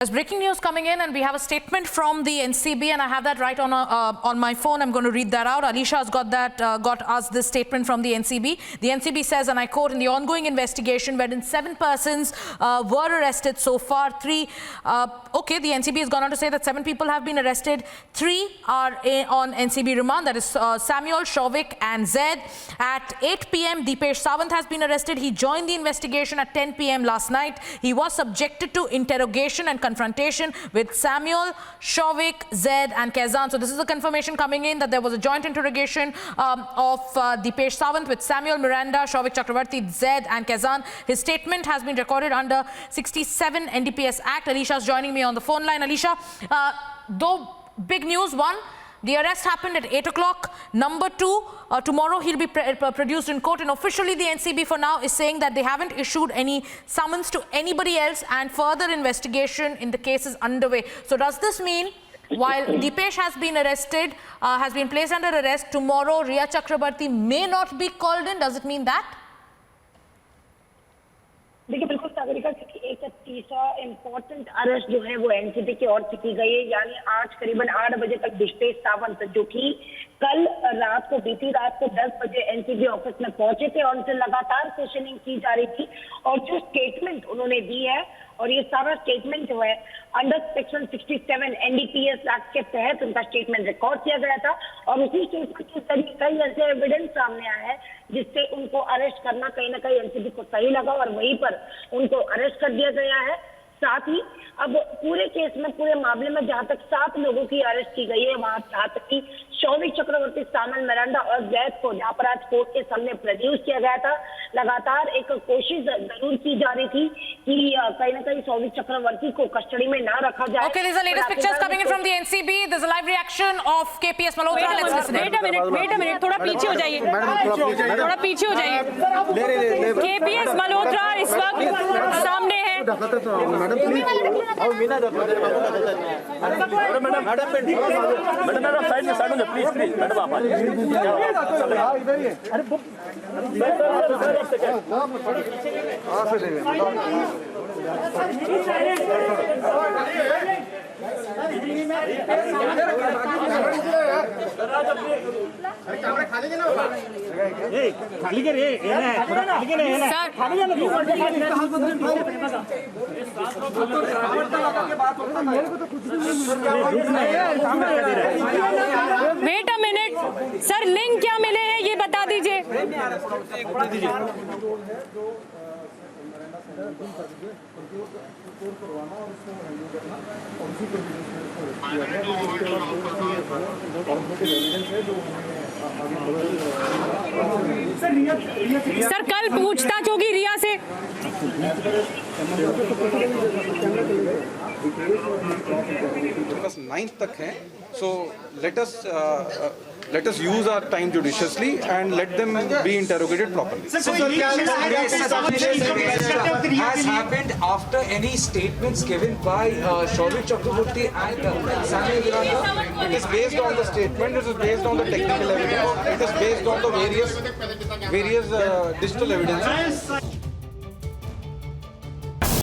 There's breaking news coming in, and we have a statement from the NCB, and I have that right on my phone. I'm going to read that out. Alisha has got us this statement from the NCB. The NCB says, and I quote, "In the ongoing investigation, wherein 7 persons were arrested so far, 3." The NCB has gone on to say that 7 people have been arrested. 3 are on NCB remand. That is Samuel, Shovik, and Zed. At 8 p.m., Deepesh Sawant has been arrested. He joined the investigation at 10 p.m. last night. He was subjected to interrogation and confrontation with Samuel, Shovik, Zed, and Kazan. So this is a confirmation coming in that there was a joint interrogation of Deepesh Sawant with Samuel Miranda, Shovik Chakravarti, Zed, and Kazan. His statement has been recorded under 67 NDPS Act. Alisha is joining me on the phone line. Alisha, though big news, one, the arrest happened at 8 o'clock. Number 2, tomorrow he'll be produced in court. And officially, the NCB for now is saying that they haven't issued any summons to anybody else, and further investigation in the case is underway. So does this mean, while Deepesh has been arrested, has been placed under arrest, tomorrow Riya Chakrabarti may not be called in? Does it mean that? देखिए बिल्कुल सागरिका, क्योंकि एक तीसरा important arrest जो है वो NCB की ओर से की गई है। यानी आज करीबन 8 बजे तक दीपेश सावंत, जो कि कल रात को, बीती रात को 10 बजे एनसीबी ऑफिस में पहुंचे थे और उनसे लगातार क्वेश्चनिंग की जा रही थी। और जो स्टेटमेंट उन्होंने दी है, और ये सारा स्टेटमेंट जो है अंडर सेक्शन 67 एनडीपीएस एक्ट के तहत उनका स्टेटमेंट रिकॉर्ड किया गया था। और उसी स्टेटमेंट के जरिए कई ऐसे एविडेंस सामने आया है जिससे उनको अरेस्ट करना कहीं ना कहीं एनसीबी को सही लगा, और वहीं पर उनको अरेस्ट कर दिया गया है। साथ ही अब पूरे केस में, पूरे मामले में जहां तक 7 लोगों की अरेस्ट की गई है, वहां जहां तक की शौविक चक्रवर्ती, सामन मिरांडा और जैद को जहां पर आज कोर्ट के सामने प्रोड्यूस किया गया था, लगातार एक कोशिश जरूर की जा रही थी कि कहीं ना कहीं शौविक चक्रवर्ती को कस्टडी में ना रखा जाए। Okay, these are latest pictures coming in from the NCB. There's a live reaction of KPS Malhotra. Let's listen. Wait a minute, थोड़ा पीछे हो जाइए, थोड़ा पीछे हो जाइए। KPS मल्होत्रा इस वक्त सामने है। खाली के रे wait a minute sir, link क्या मिले हैं ये बता दीजिए। सर कल पूछताछ होगी रिया से। बस 9th तक है, so let us use our time judiciously and let them be interrogated properly. So has happened after any statements given by Shovik Chakravarti and Samuel Miranda? It is based on the statement, it is based on the technical evidence, it is based on the various digital evidence.